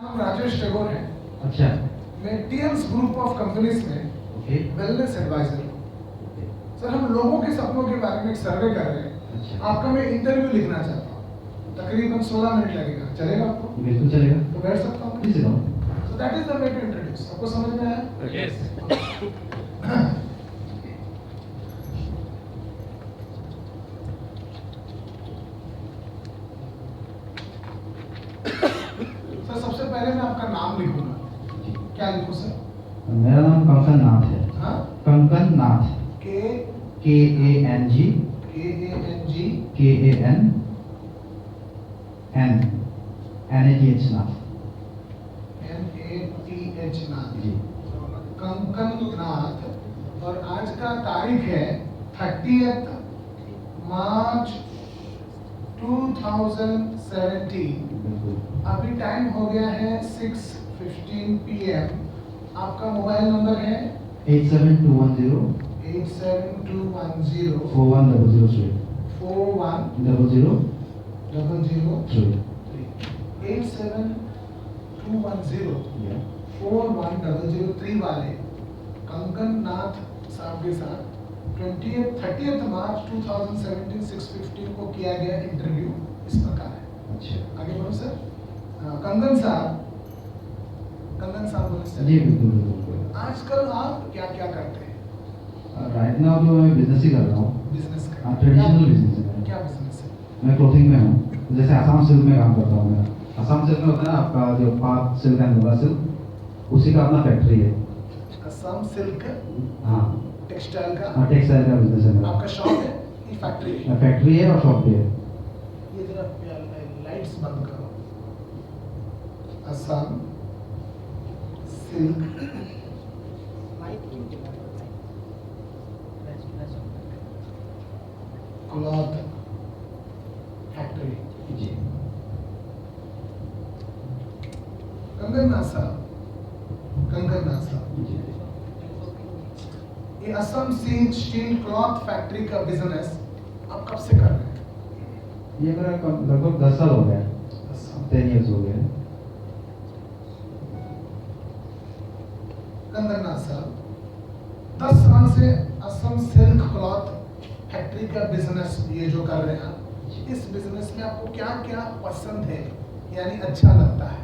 नाम राजेश टैगोर है। अच्छा। मैं टीएम्स ग्रुप ऑफ कंपनीज में ओके। वेलनेस एडवाइजर हूँ। ओके। सर हम लोगों के सपनों के बारे में एक सर्वे कर रहे हैं। अच्छा। आपका मैं इंटरव्यू लिखना चाहता हूँ। तकरीबन 16 मिनट लगेगा, चलेगा आपको? बिल्कुल चलेगा। तो बैठ सकता हूँ? प्लीज जाओ। So that is the way to introduce. आपको समझ में आया? Yes. सर सबसे पहले मैं आपका नाम लिखूंगा। क्या लिखूं सर? मेरा नाम कंकन नाथ है। हाँ? कंकन नाथ। KANG NATH नाथ। NATH नाथ। जी। कंकन नाथ। और आज का तारीख है 30 मार्च 2017। बिल्कुल। अभी टाइम हो गया है 6:15 PM। आपका मोबाइल नंबर है 87210 87210 4100 4100 003। 87210 4103 वाले कंकन नाथ साहब के साथ 30 मार्च 2017 6:15 को किया गया इंटरव्यू इस प्रकार है। अच्छा। आगे बढ़ो सर। कंगन साहब बोले सर। जी बिल्कुल बिल्कुल। आजकल आप क्या क्या करते हैं? राइट नाउ तो मैं बिजनेस ही कर रहा हूँ। बिजनेस कर? ट्रेडिशनल बिजनेस है। क्या बिजनेस है? मैं क्लोथिंग में हूँ। जैसे आसाम सिल्क में काम करता हूँ मैं। आसाम सिल्क में होता है ना आपका जो पाक सिल्क एंड मुगा सिल्क, उसी का अपना फैक्ट्री है। असम सिल्क हाँ। टेक्सटाइल का? हाँ टेक्सटाइल का बिजनेस है मेरा। आपका शॉप है ये फैक्ट्री है? फैक्ट्री है और शॉप भी है। ये जरा लाइट्स बंद करो। Assam silk cloth factory. जी। कंगन नाथ साहब जी। ये Assam silk steel cloth factory का बिजनेस आप कब से कर रहे हैं? ये मेरा लगभग 10 साल हो गया। 10 इयर्स हो गए। कंगन नाथ साहब 10 साल से असम सिल्क क्लॉथ फैक्ट्री का बिजनेस ये जो कर रहे हैं, इस बिजनेस में आपको क्या क्या पसंद है यानी अच्छा लगता है?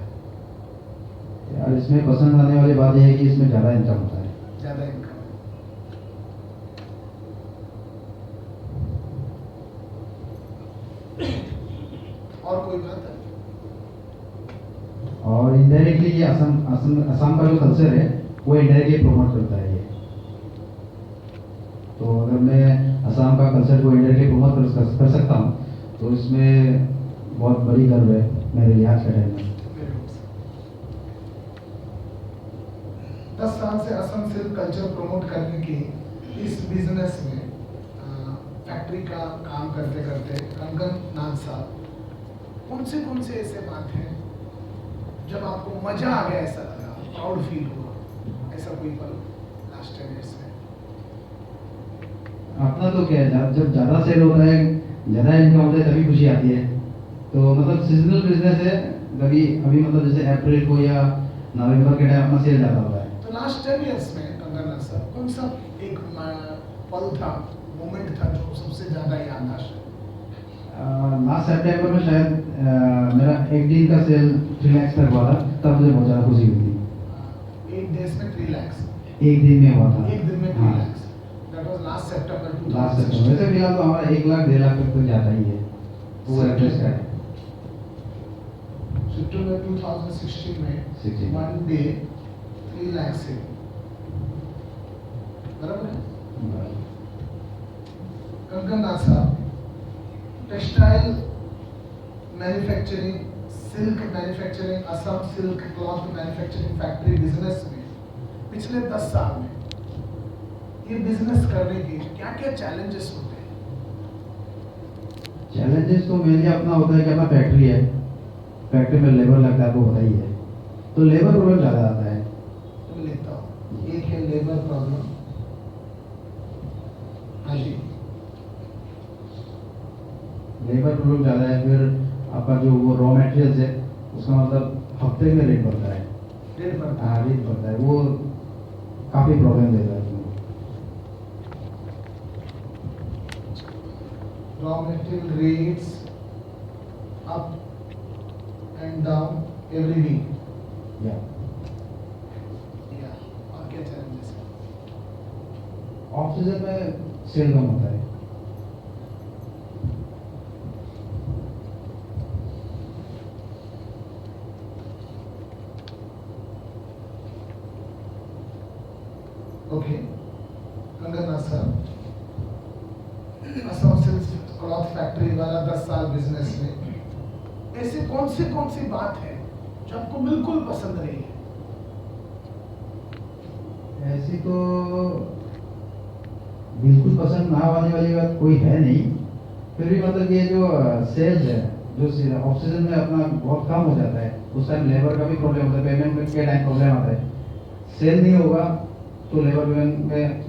यार इसमें पसंद आने वाली बात यह है कि इसमें ज़्यादा इनकम होता है। ज्यादा इनकम है। और कोई बात है? और इनडायरेक्टली ये असम का जो कल्चर है वो इनडायरेक्टली प्रमोट करता है ये। तो अगर मैं असम का कल्चर को इंडिया के प्रमोट कर सकता हूँ तो इसमें बहुत बड़ी गर्व है मेरे लिए आज के टाइम में। 10 साल से असम सिल्क कल्चर प्रमोट करने की इस बिजनेस में फैक्ट्री का काम करते करते कंगन नाथ साहब कौन से ऐसे बात हैं जब आपको मजा आ गया, ऐसा लगा, प्राउड फील हुआ, ऐसा कोई पल लास्ट 10 years में? अपना तो क्या है, जब ज़्यादा सेल होता है, ज़्यादा इनकम होता है तभी खुशी आती है। तो मतलब सीजनल बिजनेस है, कभी अभी मतलब जैसे अप्रैल को या नवंबर के टाइम अपना सेल ज़्यादा होता है। तो लास्ट 10 years में कंगन नाथ साहब कौन सा एक पल था, मोमेंट था जो सबसे ज़्यादा याददाश्त है? लास्ट सितंबर में शायद मेरा एक दिन का सेल 3 लाख तक हुआ था, तब मुझे बहुत ज़्यादा खुशी हुई थी। 8 days में 3 lakhs? एक दिन में हुआ था। एक दिन में 3 lakhs? That was last September 2016. Last सितंबर। वैसे फिलहाल तो हमारा 1 लाख 1.5 लाख तक तो जाता ही है, वो एवरेज का है। सितंबर 2016 में 1 day 3 लाख से बराबर है? कंगन नाथ साहब textile manufacturing, silk manufacturing, Assam silk cloth manufacturing factory business में पिछले 10 साल में ये बिजनेस करने के क्या क्या चैलेंजेस होते हैं? चैलेंजेस तो मेनली अपना होता है कि अपना फैक्ट्री है, फैक्ट्री में लेबर लगता है, आपको पता ही है, तो लेबर प्रॉब्लम ज़्यादा आता है। तो मैं लिखता हूँ, एक है लेबर प्रॉब्लम। हाँ जी। लेबर प्रॉब्लम ज़्यादा है। फिर आपका जो वो रॉ मटेरियल्स है उसका मतलब हफ्ते में रेट बढ़ता है। रेट बढ़ता हाँ रेट बढ़ता है, वो काफ़ी प्रॉब्लम देता है। Raw material rates up and down every week. या और क्या चैलेंजेस है? ऑफ सीजन में सेल कम होता है। Okay, Kangana sir, Assam silk cloth factory वाला 10 साल बिजनेस में ऐसे कौन सी बात है जो आपको बिल्कुल पसंद नहीं है? ऐसी तो बिल्कुल पसंद ना आने वाली बात कोई है नहीं, फिर भी मतलब ये जो सेल्स है, जो ऑफ सीजन में अपना बहुत कम हो जाता है, उस टाइम लेबर का भी प्रॉब्लम होता है, पेमेंट के टाइम प्रॉब्लम आता है। सेल नहीं होगा तो लेबर पेमेंट में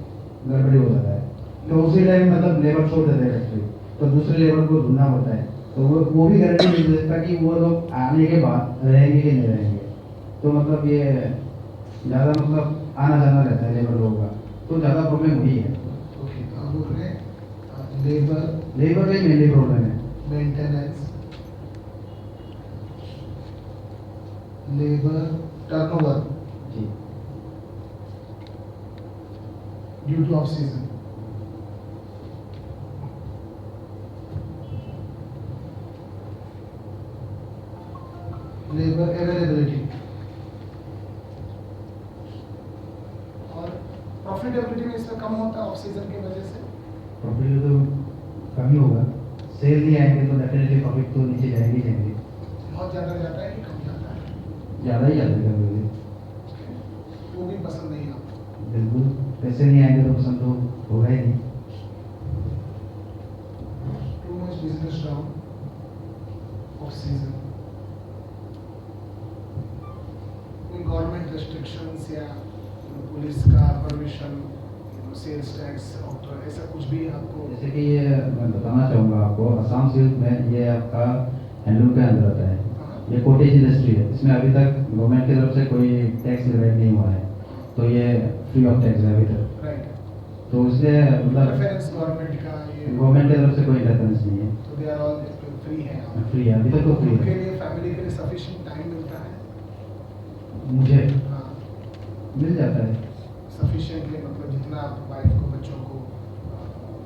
गड़बड़ी हो जाता है, तो उसी टाइम मतलब लेबर छोड़ देते हैं फैक्ट्री, तो दूसरे लेबर को ढूंढना पड़ता है। तो वो भी गारंटी नहीं दे सकता कि वो लोग आने के बाद रहेंगे कि नहीं रहेंगे। तो मतलब ये ज़्यादा मतलब आना जाना रहता है लेबर लोगों का, तो ज़्यादा प्रॉब्लम वही है। ओके, तो आप बोल रहे हैं लेबर का ही मेनली प्रॉब्लम है। मेंटेनेंस, लेबर टर्नओवर जी due to off season. Labour availability और प्रॉफिटेबिलिटी में इसमें कम होता है ऑफ सीजन की वजह से। प्रॉफिट तो कम ही होगा, सेल नहीं आएंगे तो डेफिनेटली प्रॉफिट तो नीचे जाएंगे ही जाएंगे। बहुत ज़्यादा जाता है कि कम जाता है? ज़्यादा ही जाता है कभी। वो भी पसंद नहीं है आपको? बिल्कुल, पैसे नहीं आएंगे तो पसंद तो होगा ही नहीं। Too much business down off season, कोई गवर्नमेंट रेस्ट्रिक्शंस या पुलिस का परमिशन, सेल्स टैक्स और ऐसा कुछ भी आपको? जैसे कि ये मैं बताना चाहूँगा आपको, असम सिल्क में ये आपका हैंडलूम के अंदर आता है, ये कॉटेज इंडस्ट्री है, इसमें अभी तक गवर्नमेंट की तरफ से कोई टैक्स डिवाइड नहीं हुआ है, तो ये फ्री ऑफ टैक्स है अभी तक। राइट, तो इसलिए मतलब रेफरेंस गवर्नमेंट का ये गवर्नमेंट की तरफ से कोई इंटरफेरेंस नहीं है, तो दे आर ऑल फ्री है। फ्री है अभी तक तो फ्री उनके है। लिए फैमिली के लिए सफिशिएंट टाइम मिलता है? मुझे हाँ, मिल जाता है सफिशिएंटली मतलब जितना आप वाइफ को बच्चों को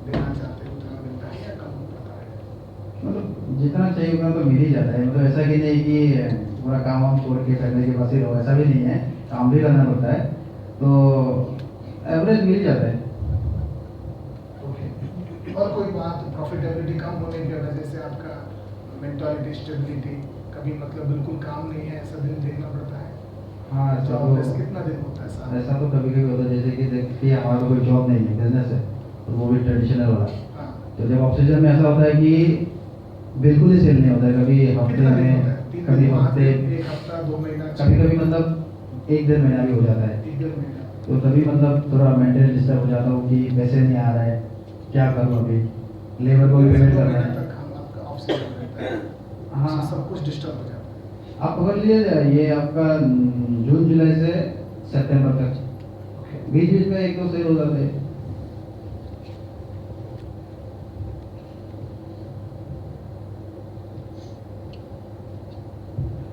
देना चाहते हैं उतना मिलता है या कम होता है? मतलब जितना चाहिए उतना तो मिल ही जाता है। मतलब ऐसा कि नहीं कि पूरा काम वाम छोड़ के फैमिली के पास ही रहो, ऐसा भी नहीं है, काम भी करना पड़ता है, तो एवरेज मिल जाता है। ओके, और कोई बात प्रॉफिटेबिलिटी कम होने की वजह से आपका मेंटालिटी स्टेबिलिटी कभी मतलब बिल्कुल काम नहीं है ऐसा दिन देखना पड़ता है? हाँ ऐसा जॉबलेस तो कितना दिन होता है साल? ऐसा तो कभी कभी होता है, जैसे कि देखिए हमारा कोई जॉब नहीं है, बिजनेस है, और वो भी ट्रेडिशनल वाला। हाँ, तो जब ऑफ सीजन में ऐसा होता है कि बिल्कुल ही सेल नहीं होता है, कभी हफ्ते कितना दिन में, होता है? 3 कभी दिन, 5 हफ्ते, दिन, 1 हफ्ता, 2 महीना, कभी कभी मतलब 1 डेढ़ महीना भी हो जाता है। 1 महीना? तो तभी मतलब थोड़ा मेंटली डिस्टर्ब हो जाता हूँ कि पैसे नहीं आ रहा है, क्या करूँ अभी, लेबर को भी पेमेंट करना है। तक हम आपका ऑफ सीजन रहता है, हाँ, सब कुछ डिस्टर्ब हो जाता है। आप पकड़ लीजिए ये आपका जून जुलाई से सितंबर तक, ओके, बीच बीच में 1-2 सेल हो जाते हैं।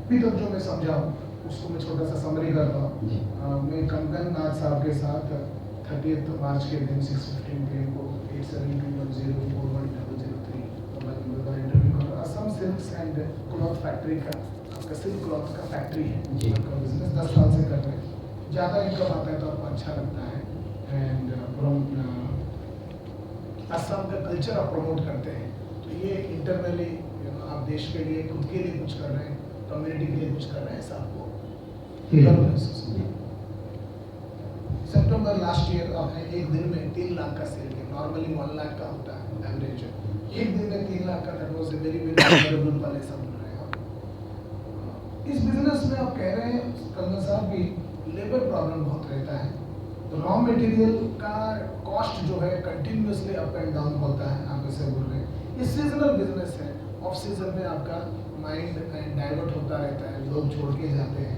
अभी तक जो मैं समझा हूँ उसको मैं छोटा सा समरी करता हूँ। जी। मैं कंगन नाथ साहब के साथ 30 मार्च के दिन 6:15 PM को 8721041003 मोबाइल नंबर पर इंटरव्यू कर रहा। Assam silks and cloth factory का आपका सिल्क क्लॉथ का फैक्ट्री है, जी। आपका बिजनेस 10 साल से कर रहे हैं, ज़्यादा इनकम आता है तो आपको अच्छा लगता है एंड असम का कल्चर आप प्रमोट करते हैं, तो ये इंटरनली आप देश के लिए खुद के लिए कुछ कर रहे हैं, कम्युनिटी के लिए कुछ कर रहे हैं, ऐसा आपको सितंबर लास्ट ईयर आपने एक दिन में 3 लाख का सेल किया, नॉर्मली 1 लाख का होता है एवरेज, एक दिन में 3 लाख का, that was a very memorable पल ऐसा बोल रहे हैं आप। इस बिजनेस में आप कह रहे हैं कंगन साहब कि लेबर प्रॉब्लम बहुत रहता है, तो रॉ मटेरियल का कॉस्ट जो है कंटिन्यूसली अप एंड डाउन होता है, आप ऐसे बोल रहे हैं। ये सीजनल बिजनेस है, ऑफ सीजन में आपका माइंड डाइवर्ट होता रहता है, लोग छोड़ के जाते हैं,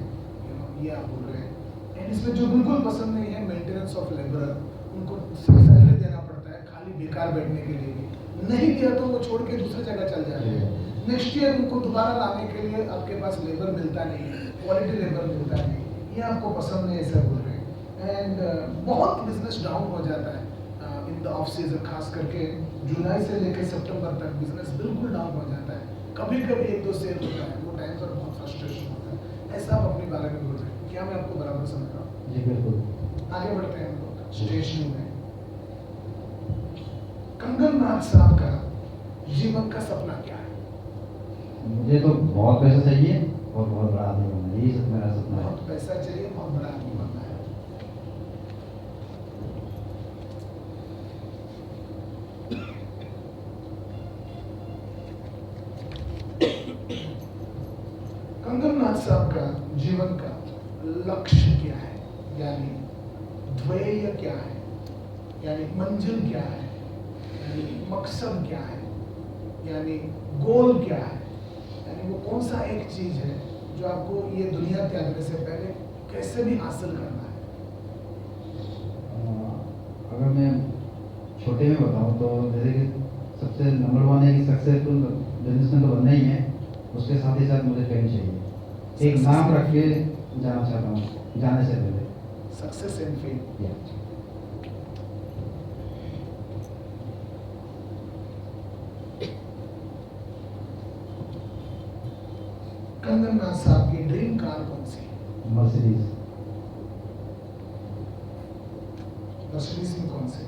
ये आप बोल रहे हैं। एंड इसमें जो बिल्कुल पसंद नहीं है मेंटेनेंस ऑफ लेबरर, उनको सैलरी देना पड़ता है खाली बेकार बैठने के लिए भी, नहीं दिया तो वो छोड़ के दूसरी जगह चल जाते हैं। नेक्स्ट ईयर उनको दोबारा लाने के लिए आपके पास लेबर मिलता नहीं है, क्वालिटी लेबर मिलता नहीं, ये आपको पसंद नहीं है, सर बोल रहे हैं। एंड बहुत बिजनेस डाउन हो जाता है इन द ऑफ सीजन, खास करके जुलाई से लेकर सितंबर तक बिजनेस बिल्कुल डाउन हो जाता है। कभी कभी एक दो सेल होता है, वो टाइम पर बहुत फ्रस्ट्रेशन होता है। ऐसा आप अपने बारे में बोल रहे हैं, क्या मैं आपको बराबर समझ रहा हूँ? जी बिल्कुल। आगे बढ़ते हैं हम लोग स्टेशनरी में। कंगन नाथ साहब का जीवन का सपना क्या है? मुझे तो बहुत पैसा चाहिए और बहुत बड़ा आदमी बनना है, यही सब मेरा सपना है। बहुत पैसा चाहिए, बहुत बड़ा आदमी बनना है। कंगन नाथ साहब का जीवन का लक्ष्य क्या है, यानी ध्येय क्या है, यानी मंजिल क्या है, यानी मकसद क्या है, यानी गोल क्या है, यानी वो कौन सा एक चीज है जो आपको ये दुनिया त्यागने से पहले कैसे भी हासिल करना है? अगर मैं छोटे में बताऊं तो जैसे कि सबसे नंबर वन है कि सक्सेसफुल बिजनेसमैन तो बनना ही है, उसके साथ ही साथ मुझे फेम चाहिए, एक नाम रख के जाना चाहता हूँ जाने से पहले। Success and fame. कंगन नाथ साहब की ड्रीम कार कौन सी है? मर्सिडीज। मर्सिडीज में कौन से?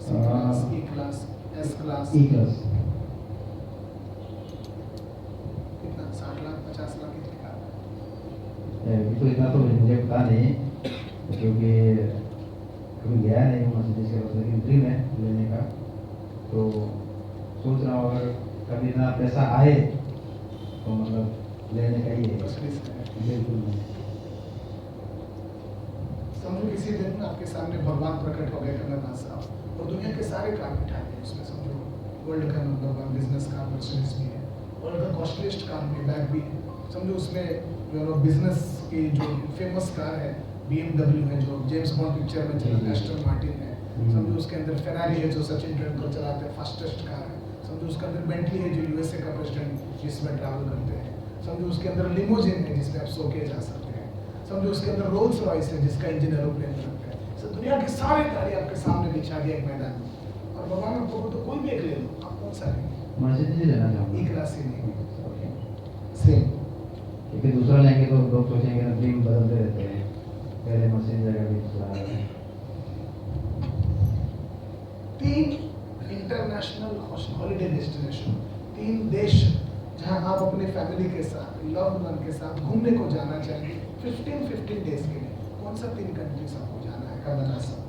सी क्लास, ई क्लास, एस क्लास? ई क्लास। कितना? 60 लाख 50 लाख कितनी कार? अभी तो इतना तो मुझे पता नहीं, क्योंकि कभी गया नहीं हूँ मर्सिडीज के पास, लेकिन ड्रीम है लेने का। तो सोच रहा हूँ अगर कभी इतना पैसा आए तो मतलब लेने का ही है। मर्सिडीज में बिल्कुल नहीं। समझो किसी दिन आपके सामने भगवान प्रकट हो गए कंगन नाथ साहब और दुनिया के सारे कार बिठा दिए उसमें, समझो वर्ल्ड का number one business car Mercedes भी है, वर्ल्ड का कॉस्टलीस्ट कार में बैग भी है, समझो उसमें बिजनेस की जो फेमस कार है BMW है, जो जेम्स बॉन्ड पिक्चर में चला, एस्टन मार्टिन है, समझो उसके अंदर फेरारी है जो सचिन तेंदुलकर चलाते हैं, फास्टेस्ट कार है, समझो उसके अंदर बेंटली है जो USA का प्रेसिडेंट जिसमें ट्रैवल करते हैं, समझो उसके अंदर लिमोजिन है जिसमें आप सो के जा सकते हैं, समझो उसके अंदर रोल्स रॉयस है जिसका इंजन एरोप्लेन रखते हैं। सो दुनिया के सारे गाड़ी आपके सामने बिछा दिया एक मैदान में, और भगवान आपको तो कोई भी एक ले लो, आप कौन सा लेंगे? मर्सिडीज लेना चाहूँगा। ई क्लास ही लेंगे, सेम। क्योंकि दूसरा लेंगे तो लोग सोचेंगे ना, ड्रीम बदलते रहते हैं, पहले मर्सिडीज जगह भी दूसरा। 3 इंटरनेशनल हॉलिडे डेस्टिनेशन, 3 देश जहां आप अपने फैमिली के साथ, लव्ड वन के साथ घूमने को जाना चाहिए 15 डेज के लिए, कौन सा 3 कंट्रीज आपको जाना है? कंगन नाथ साहब?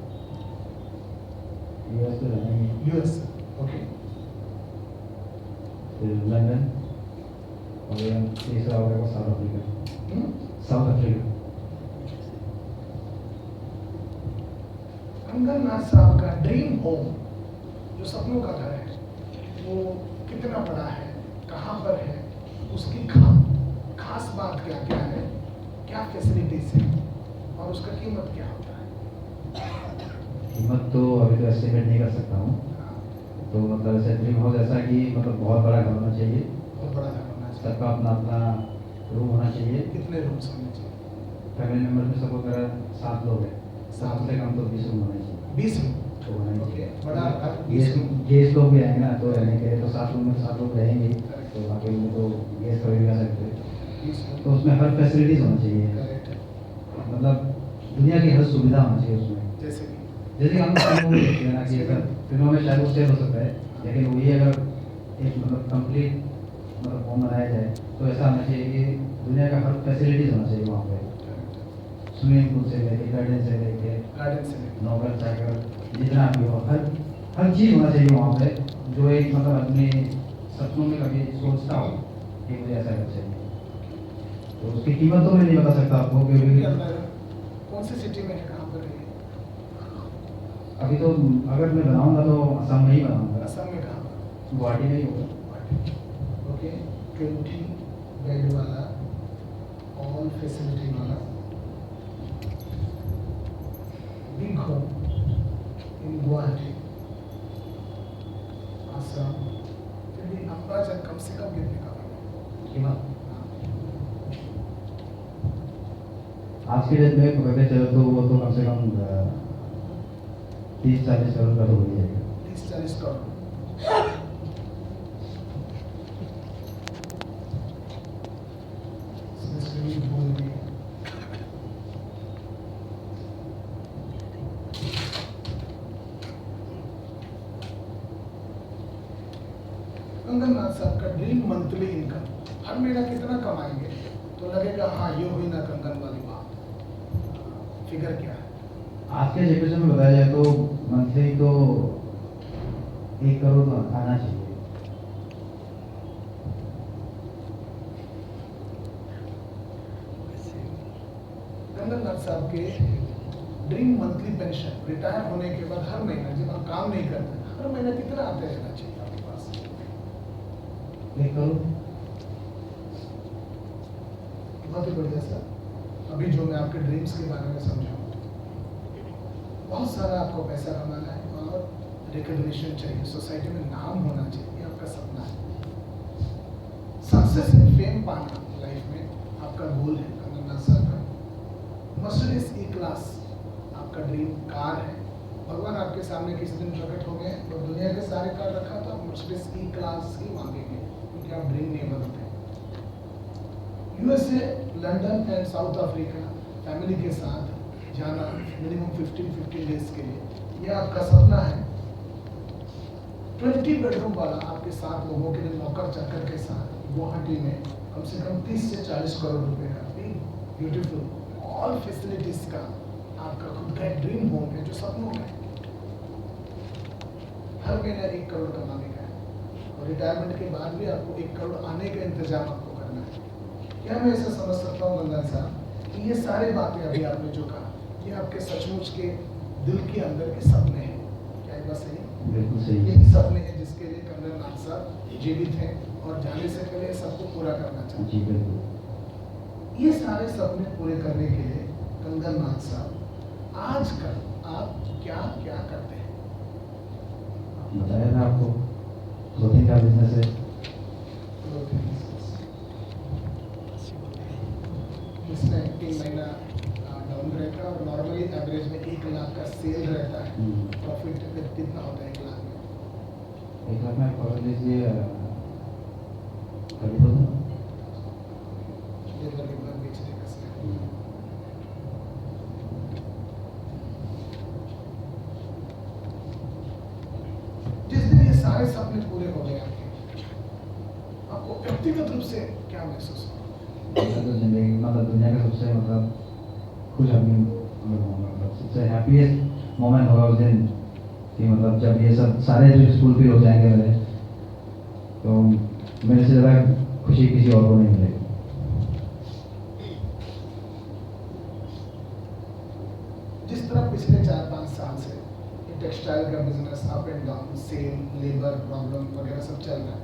यूएस तो जाना ही है, यूएस, ओके। फिर लंदन, और ये तीसरा होगा साउथ अफ्रीका। South Africa. कंगन नाथ साहब का ड्रीम होम, जो सपनों का घर है, वो कितना बड़ा है, कहाँ पर है, उसकी खास बात क्या क्या है, क्या फैसिलिटीज है, और उसका कीमत क्या होता है? कीमत तो अभी तो एस्टिमेट नहीं कर सकता हूँ, तो मतलब ऐसे ड्रीम हाउस ऐसा कि मतलब बहुत बड़ा घर होना चाहिए, बहुत बड़ा घर होना चाहिए। सबका अपना अपना रूम होना चाहिए। कितने रूम्स होने चाहिए? फैमिली मेम्बर में सब अगर 7 लोग हैं, 7 से कम तो 20 रूम होने चाहिए। 20 रूम, तो होना ही ओके, चाहिए। बड़ा घर 20 रूम। गेस्ट लोग भी आएंगे ना, तो रहने के लिए तो 7 रूम में 7 लोग रहेंगे, तो बाकी में तो गेस्ट कभी भी आ सकते हैं, 20 रूम, तो उसमें हर फैसिलिटीज होना चाहिए, करेक्ट। मतलब दुनिया की हर सुविधा होना चाहिए उसमें। जैसे जैसे हम फिल्मों में देखते हैं ना कि अगर फिल्मों में शायद वो सेल हो सकता है, लेकिन वही अगर एक मतलब कंप्लीट मतलब होम बनाया जाए तो ऐसा होना चाहिए कि दुनिया का हर फैसिलिटीज होना चाहिए वहाँ पे, स्विमिंग पूल से लेके गार्डन से लेके गार्डन से लेकर नोबल साइकिल जितना भी हो, हर चीज़ होना चाहिए वहाँ पे, जो एक मतलब अपने सपनों में कभी सोचता हो कि मुझे ऐसा कर चाहिए। तो उसकी कीमत तो मैं नहीं बता सकता आपको, क्योंकि कौन सी सिटी में है, कहाँ पर है? अभी तो अगर मैं बनाऊंगा तो असम में ही बनाऊंगा, असम में कहाँ पर? गुवाहाटी में ही होगा। ओके, 20 बेड वाला ऑल फैसिलिटी वाला big home in Guwahati Assam. फिर भी अंदाजा कम से कम कितने का होगा? कीमत आज के डेट में पकड़ते चलो तो वो तो कम से कम 30-40 करोड़ का तो हो ही जाएगा। 30-40 करोड़। इसमें स्विमिंग पूल भी कंगननाथ साहब का ड्रीम मंथली इनकम हर महीना कितना कमाएंगे तो लगेगा हाँ ये हुई ना कंगन वाली बात। फिगर क्या है? आज के सिचुएशन में बताया जाए तो मंथली तो 1 करोड़ तो आना चाहिए। कंगननाथ साहब के ड्रीम मंथली पेंशन रिटायर होने के बाद हर महीना जब आप काम नहीं करते हर महीना कितना आते रहना चाहिए आपके पास? 1 करोड़। बहुत ही बढ़िया सर। अभी जो मैं आपके ड्रीम्स के बारे में समझा, बहुत सारा आपको पैसा कमाना है और रिकॉग्निशन चाहिए, सोसाइटी में नाम होना चाहिए, ये आपका सपना है। सक्सेस एंड फेम पाना लाइफ में आपका गोल है कंगननाथ साहब का। मर्सिडीज ई क्लास आपका ड्रीम कार है। भगवान आपके सामने किसी दिन प्रकट हो गए और दुनिया के सारे कार रखा तो आप मर्सिडीज ई क्लास ही मांगेंगे क्योंकि आप ड्रीम नेबर होते हैं। USA, London and south Africa family के साथ जाना मिनिमम 15 डेज के लिए, यह आपका सपना है। 20 बेडरूम वाला आपके 7 लोगों के लिए नौकर चाकर के साथ गुवाहाटी में कम से कम 30 से 40 करोड़ रुपए का ब्यूटीफुल ऑल फैसिलिटीज का आपका खुद का एक ड्रीम होम है जो सपनों का है। हर महीना 1 करोड़ कमाने का है और रिटायरमेंट के बाद भी आपको 1 करोड़ आने का इंतजाम आपको करना है। क्या मैं ऐसा समझ सकता हूँ नंदन साहब कि ये सारी बातें अभी आपने जो कहा ये आपके सचमुच के दिल के अंदर के सपने हैं? क्या ये बात सही है? बिल्कुल सही। यही सपने हैं जिसके लिए कंगननाथ साहब जीवित हैं और जाने से पहले सबको पूरा करना चाहते हैं। जी बिल्कुल। ये सारे सपने पूरे करने के लिए कंगननाथ साहब आजकल आप क्या क्या करते हैं? बताया था आपको क्लोथिंग का बिजनेस है। इसमें 3 महीना डाउन रहता है और नॉर्मली एवरेज में 1 लाख का सेल रहता है। प्रॉफिट कितना होता है 1 लाख में? 1 लाख में पकड़ लीजिए 30,000। बेचने का सेल। जिस दिन ये सारे सपने पूरे हो गए आपको व्यक्तिगत रूप से क्या महसूस हुआ? मैं तो जिंदगी मतलब दुनिया का सबसे मतलब खुश आदमी मतलब सबसे हैप्पीएस्ट मोमेंट होगा उस दिन कि मतलब जब ये सब सारे जो स्कूल फिल हो जाएंगे मेरे, तो मेरे से ज़्यादा खुशी किसी और को नहीं मिलेगी। जिस तरह पिछले 4-5 साल से ये टेक्सटाइल का business up and down, sale, labour problem वगैरह सब चल रहा है,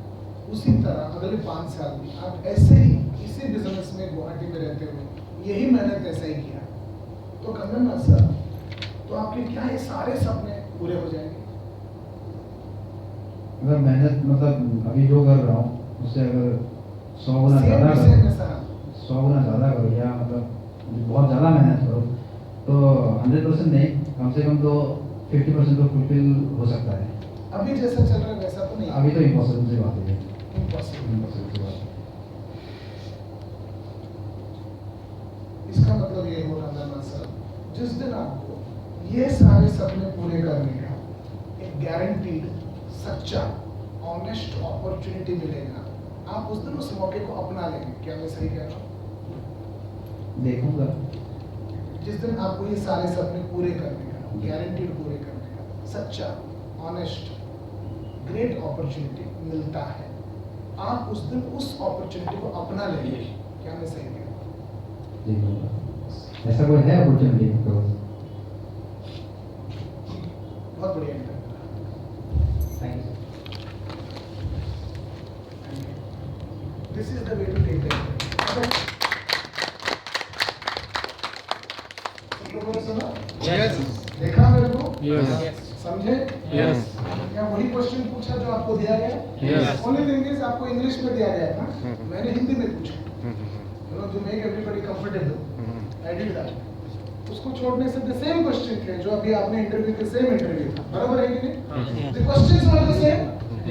उसी तरह अगले 5 साल में आप ऐसे ही इसी बिजनेस में गुवाहाटी में रहते हुए यही मेहनत ऐसा ही किया तो कंगननाथ साहब, तो आपके क्या ये सारे सपने पूरे हो जाएंगे? अगर मेहनत मतलब अभी जो कर रहा हूँ उससे अगर 100 गुना सेम ज़्यादा विषय में करो, सर 100 गुना ज़्यादा करो या मतलब बहुत ज़्यादा मेहनत करो तो 100% नहीं, कम से कम तो 50% तो फुलफिल हो सकता है। अभी जैसा चल रहा है वैसा तो नहीं? अभी तो इम्पॉसिबल सी बात है। इम्पॉसिबल सी बात। इसका मतलब ये होगा कंगननाथ साहब, जिस दिन आपको ये सारे सपने पूरे करने का एक गारंटीड सच्चा ऑनेस्ट अपॉर्चुनिटी मिलेगा, आप उस दिन उस मौके को अपना लेंगे। क्या मैं सही कह रहा हूँ? देखूंगा जिस दिन आपको ये सारे सपने पूरे करने का गारंटीड पूरे करने का सच्चा ऑनेस्ट ग्रेट अपॉर्चुनिटी मिलता है, आप उस दिन उस अपॉर्चुनिटी को अपना लेंगे। क्या मैं सही कह रहा हूँ? देखूंगा। ऐसा कोई है अपॉर्चुनिटी तो बहुत बढ़िया interview. Thank you. This is तो बोलो सुना Yes. देखा मेरे को Yes. समझे Yes. क्या वही क्वेश्चन पूछा जो आपको दिया गया Yes. ओनली थिंग इज आपको इंग्लिश में दिया गया था मैंने हिंदी में पूछा you know to make everybody comfortable I did that उसको छोड़ने से द सेम क्वेश्चन थे जो अभी आपने इंटरव्यू के सेम इंटरव्यू था बराबर है कि नहीं the questions were the same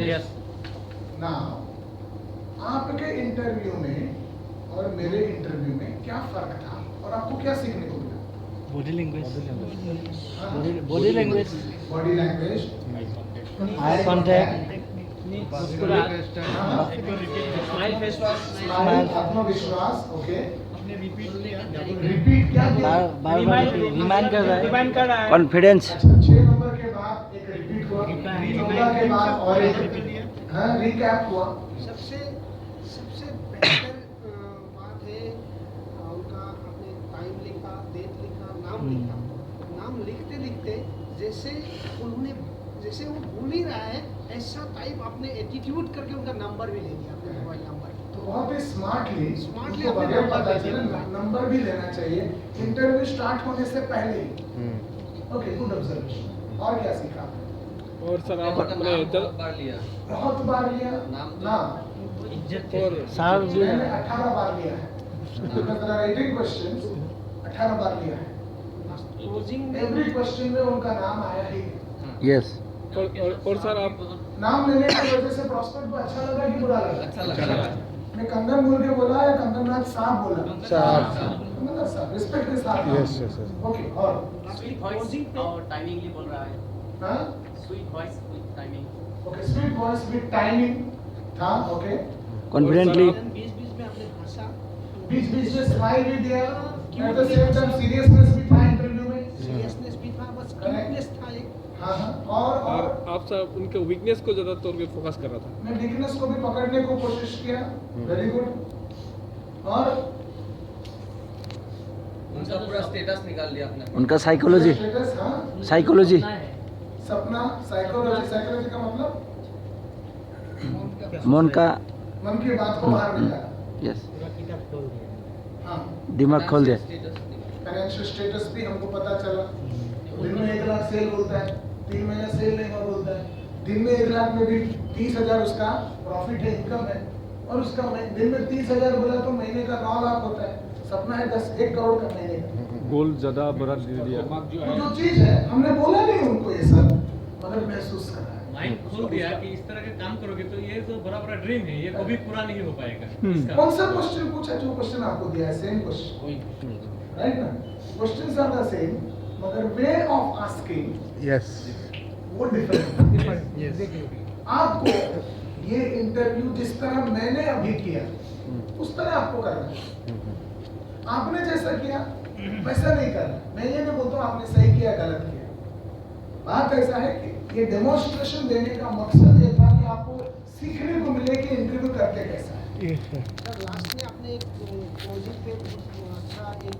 Yes. Now आपके इंटरव्यू में और मेरे इंटरव्यू में क्या फर्क था और आपको क्या सीखने को मिला बॉडी लैंग्वेज हाँ? Body language body language eye contact हाँ? स्माइल फेस स्माइल आत्मविश्वास ओके रिपीट क्या किया बार बार रिमाइंड कर रहा है Confidence. अच्छा 6 नंबर के बाद एक रिपीट हुआ 14 के बाद और एक हाँ रिकैप हुआ सबसे सबसे बेहतर बात है उनका आपने टाइम लिखा डेट लिखा नाम लिखते लिखते जैसे वो भूल ही रहा है ऐसा टाइप आपने एटीट्यूड करके उनका नंबर भी ले लिया अपने मोबाइल नंबर तो बहुत ही स्मार्टली Smartly उनको अपने बगैर नंबर पता दे चले दिया। नंबर भी लेना चाहिए इंटरव्यू स्टार्ट होने से पहले ही ओके गुड ऑब्जर्वेशन और क्या सीखा आपने? और सर आप अपने बहुत बार लिया ना और सार भी मैंने 18 बार लिया है because there are 18 questions 18 बार लिया है क्लोजिंग एवरी क्वेश्चन में उनका नाम आया ही है। Yes. और सर आप नाम लेने की वजह से प्रॉस्पेक्ट को अच्छा लगा कि बुरा लगा अच्छा लगा मैं कंगन बोल के बोला या कंगननाथ साहब बोला साहब। कंगननाथ साहब रिस्पेक्ट के साथ Yes, yes, yes. ओके और स्वीट वॉइस और टाइमिंगली बोल रहा है हाँ sweet voice with timing okay sweet voice with timing था ओके Confidently. बीच बीच में आपने हंसा बीच बीच में स्माइल भी दिया at the same time seriousness भी था इंटरव्यू में सीरियसनेस भी था बस क्यूटनेस था एक हाँ हाँ और आप सर उनके वीकनेस को ज्यादा तौर पे फोकस कर रहा था मैं वीकनेस को भी पकड़ने को कोशिश किया वेरी गुड और उनका पूरा स्टेटस निकाल लिया आपने उनका साइकोलॉजी स्टेटस हाँ साइकोलॉजी सपना साइकोलॉजी साइकोलॉजी का मतलब मन का मन की बात को बाहर निकाला यस हाँ दिमाग खोल दिया फाइनेंशियल स्टेटस भी हमको पता चला दिन में 1 लाख सेल बोलता है 3 महीना सेल नहीं हुआ बोलता है दिन में 1 लाख में भी 30,000 उसका प्रॉफिट है इनकम है और उसका दिन में 30,000 बोला तो महीने का 9 लाख होता है सपना है 1 करोड़ का महीने का गोल ज्यादा बड़ा दे दिया तो जो चीज है हमने बोला नहीं उनको ये सब मगर महसूस करा है माइंड खोल दिया कि इस तरह के काम करोगे तो ये तो बड़ा बड़ा ड्रीम है ये कभी पूरा नहीं हो पाएगा इसका कौन सा क्वेश्चन पूछा जो क्वेश्चन आपको दिया है सेम क्वेश्चन राइट ना क्वेश्चंस आर द सेम मगर वे ऑफ आस्किंग यस वो डिफरेंट आपको ये इंटरव्यू जिस तरह मैंने अभी किया उस तरह आपको करना है आपने जैसा किया वैसा नहीं करना मैं ये नहीं बोलता हूँ आपने सही किया गलत किया बात ऐसा है कि ये डेमोन्स्ट्रेशन देने का मकसद ये था कि आपको सीखने को मिले कि इंटरव्यू करते कैसा है लास्ट में आपने एक क्लोजिंग पे अच्छा एक